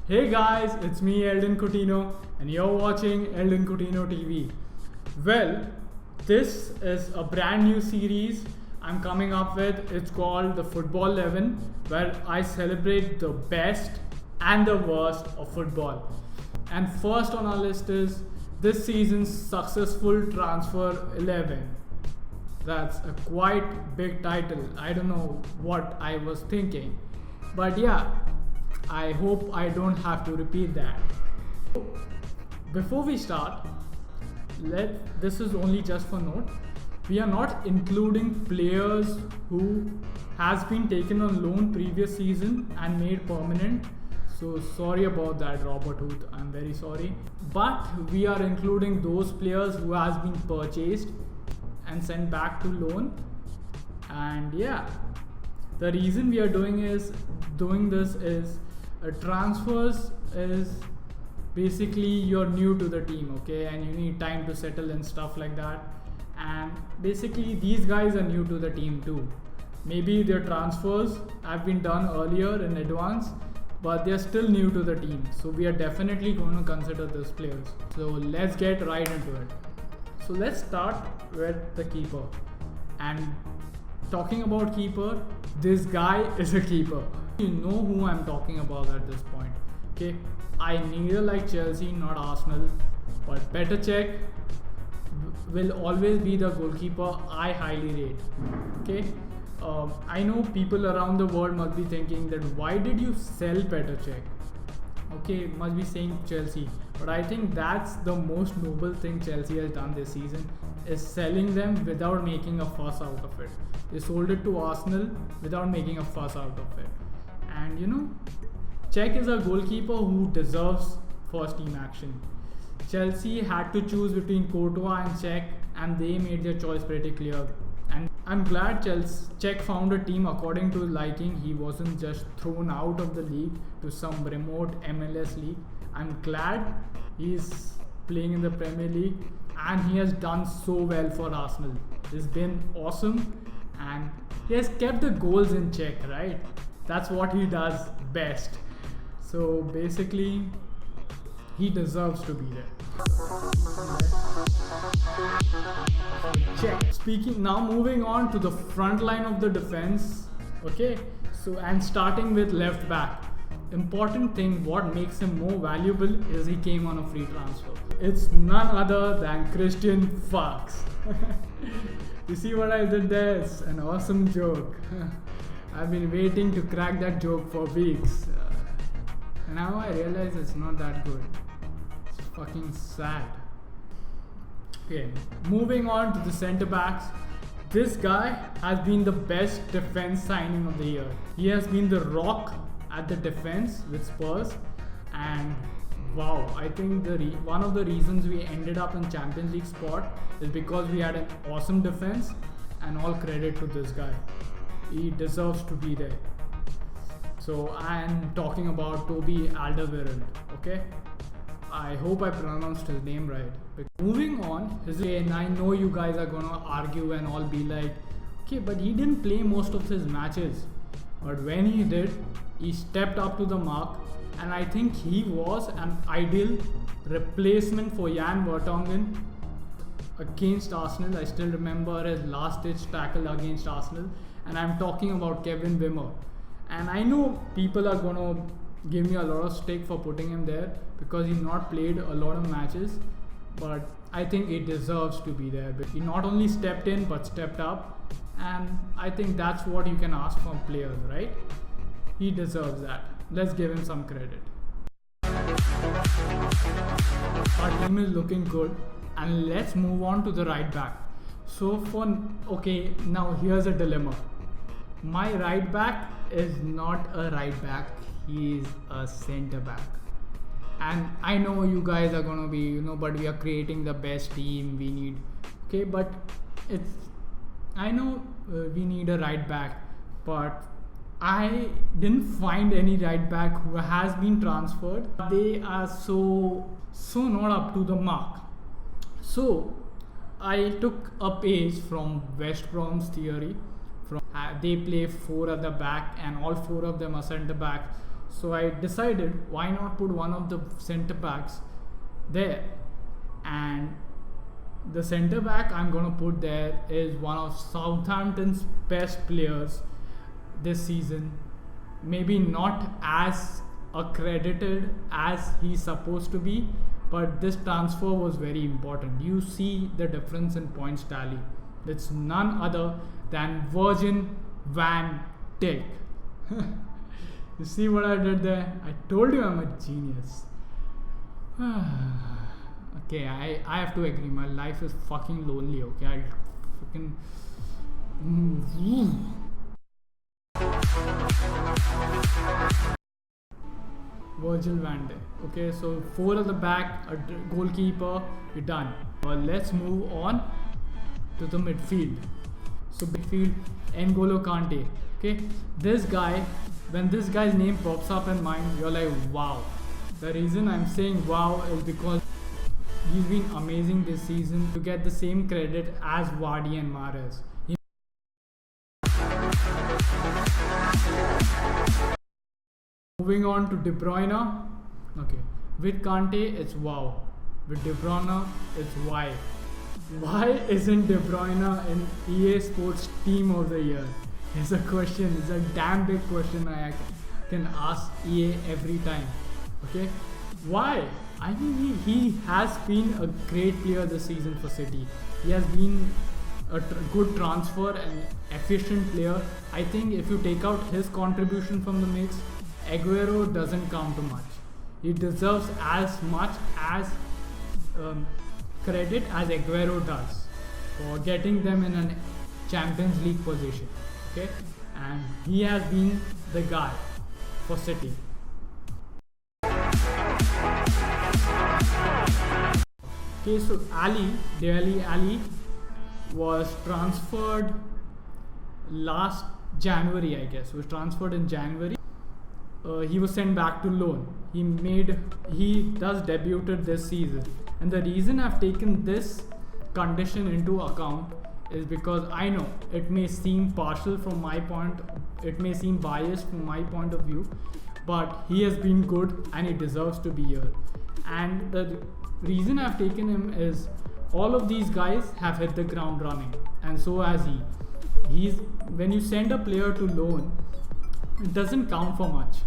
Hey guys, it's me Eldon Coutinho and you're watching Eldon Coutinho TV. Well, this is a brand new series I'm coming up with. It's called the Football 11, where I celebrate the best and the worst of football. And first on our list is this season's successful transfer 11. That's a quite big title. I don't know what I was thinking. But yeah, I hope I don't have to repeat that. Before we start, this is only just for note. We are not including players who has been taken on loan previous season and made permanent. So sorry about that, Robert Huth. I'm very sorry. But we are including those players who has been purchased and sent back to loan. And yeah, the reason we are doing this is transfers is basically you're new to the team, okay, and you need time to settle and stuff like that. And basically these guys are new to the team too. Maybe their transfers have been done earlier in advance, but they're still new to the team. So we are definitely going to consider these players. So let's get right into it. So let's start with the keeper. And talking about keeper, this guy is a keeper. You know who I'm talking about at this point. Okay, I neither like Chelsea nor Arsenal, but Petr Cech will always be the goalkeeper I highly rate. Okay, I know people around the world must be thinking that why did you sell Petr Cech? Okay, must be saying Chelsea, but I think that's the most noble thing Chelsea has done this season, is selling them without making a fuss out of it. They sold it to Arsenal without making a fuss out of it. And you know, Cech is a goalkeeper who deserves first team action. Chelsea had to choose between Courtois and Cech, and they made their choice pretty clear. And I'm glad Cech found a team according to his liking. He wasn't just thrown out of the league to some remote MLS league. I'm glad he's playing in the Premier League, and he has done so well for Arsenal. It's been awesome, and he has kept the goals in check, right? That's what he does best. So basically, he deserves to be there. Cech. Now moving on to the front line of the defense. Okay, so and starting with left back. Important thing, what makes him more valuable is he came on a free transfer. It's none other than Christian Fuchs. You see what I did there? It's an awesome joke. I've been waiting to crack that joke for weeks. Now I realize it's not that good. It's fucking sad. Okay, moving on to the centre backs. This guy has been the best defense signing of the year. He has been the rock at the defense with Spurs, and wow, I think one of the reasons we ended up in Champions League spot is because we had an awesome defense, and all credit to this guy. He deserves to be there. So I'm talking about Toby Alderweireld, okay? I hope I pronounced his name right. Moving on, and I know you guys are gonna argue and all be like, okay, but he didn't play most of his matches. But when he did, he stepped up to the mark, and I think he was an ideal replacement for Jan Vertonghen against Arsenal. I still remember his last-ditch tackle against Arsenal, and I'm talking about Kevin Wimmer. And I know people are gonna give me a lot of stick for putting him there because he's not played a lot of matches, but I think he deserves to be there. But he not only stepped in but stepped up, and I think that's what you can ask from players, right? He deserves that. Let's give him some credit. Our team is looking good, and let's move on to the right back. So now here's a dilemma. My right back is not a right back, he is a centre back. And I know you guys are gonna be, but we are creating the best team we need. Okay, but I know we need a right back, but I didn't find any right back who has been transferred. They are so not up to the mark. So I took a page from West Brom's theory. They play 4 at the back, and all 4 of them are centre back. So I decided, why not put one of the centre backs there? And the centre back I'm going to put there is one of Southampton's best players this season. Maybe not as accredited as he's supposed to be, but this transfer was very important. You see the difference in points tally. It's none other than Virgin van Dijk. You see what I did there? I told you I'm a genius. Okay, I have to agree. My life is fucking lonely. Okay, I fucking. Virgil van Dijk. Okay, so 4 at the back, a goalkeeper, we're done. Let's move on to the midfield. So midfield, N'Golo Kante. Okay, this guy, when this guy's name pops up in mind, you're like, wow. The reason I'm saying wow is because he's been amazing this season to get the same credit as Vardy and Mahrez. Moving on to De Bruyne. Okay, with Kante it's wow. With De Bruyne it's why. Why isn't De Bruyne in EA Sports Team of the Year? It's a question. It's a damn big question I can ask EA every time. Okay, why? I mean, he has been a great player this season for City. He has been a good transfer and efficient player. I think if you take out his contribution from the mix, Aguero doesn't count too much. He deserves as much as credit as Aguero does for getting them in a Champions League position. Okay, and he has been the guy for City. Okay, so Dele Alli was transferred last January, I guess. Was transferred in January. He was sent back to loan. He does debuted this season, and the reason I've taken this condition into account is because I know it may seem partial from my point, it may seem biased from my point of view, but he has been good and he deserves to be here. And the reason I've taken him is all of these guys have hit the ground running, and so has he. When you send a player to loan, it doesn't count for much.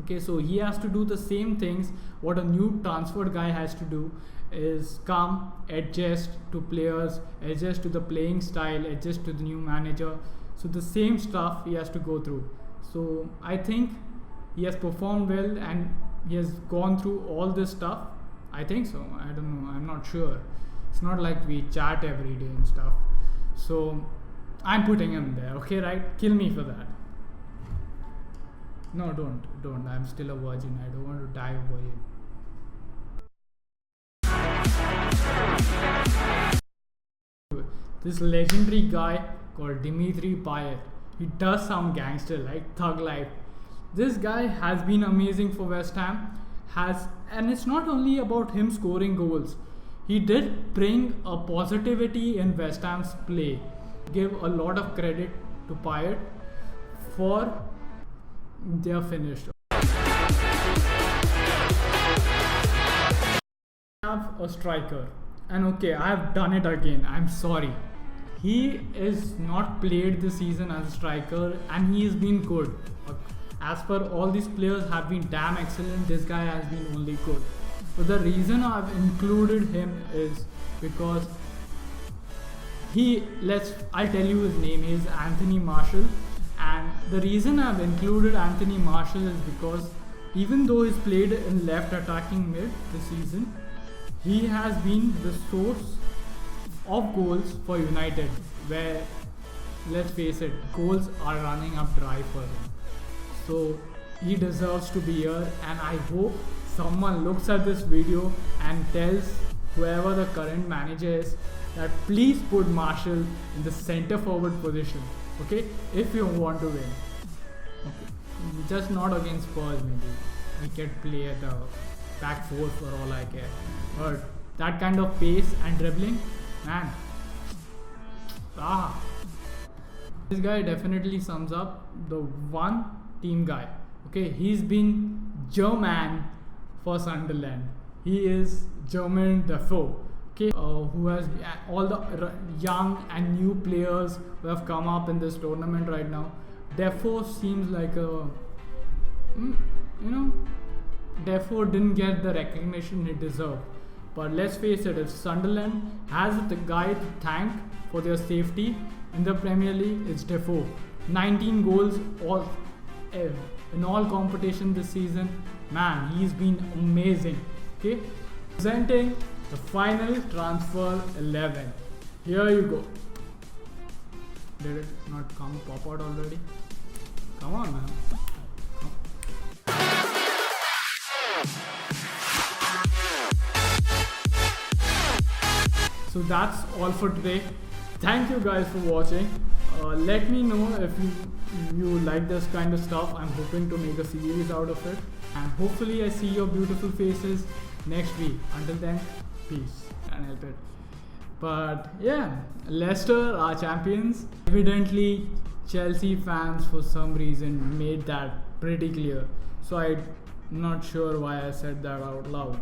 Okay, so he has to do the same things what a new transferred guy has to do, is come, adjust to players, adjust to the playing style, adjust to the new manager. So the same stuff he has to go through. So I think he has performed well and he has gone through all this stuff. I think so. I don't know. I'm not sure. It's not like we chat every day and stuff. So I'm putting him there. Okay, right? Kill me for that. No, don't. I'm still a virgin. I don't want to die a virgin. This legendary guy called Dimitri Payet. He does sound gangster, like thug life. This guy has been amazing for West Ham. And it's not only about him scoring goals. He did bring a positivity in West Ham's play. Give a lot of credit to Payet for their finish. I have a striker, and okay, I have done it again. I'm sorry. He is not played this season as a striker, and he has been good. As per all these players have been damn excellent, this guy has been only good. But the reason I've included him is because I'll tell you his name. He's Anthony Martial, and the reason I've included Anthony Martial is because even though he's played in left attacking mid this season, he has been the source of goals for United, where, let's face it, goals are running up dry for him. So he deserves to be here, and I hope someone looks at this video and tells whoever the current manager is that please put Martial in the centre forward position, okay, if you want to win. Okay, just not against Spurs. Maybe we can play at the back four for all I care, but that kind of pace and dribbling, man, this guy definitely sums up the one team guy. Okay, he's been German for Sunderland. He is German Defoe. Okay, who has all the young and new players who have come up in this tournament right now. Defoe seems like a, Defoe didn't get the recognition he deserved. But let's face it, if Sunderland has the guy to thank for their safety in the Premier League, it's Defoe. 19 goals in all competition this season. Man, he's been amazing. Okay, presenting the final transfer 11. Here you go. Did it not pop out already? Come on, man. So that's all for today. Thank you guys for watching. Let me know if you like this kind of stuff. I'm hoping to make a series out of it. And hopefully I see your beautiful faces next week. Until then, peace. Can't help it. But yeah, Leicester are champions. Evidently, Chelsea fans for some reason made that pretty clear. So I'm not sure why I said that out loud.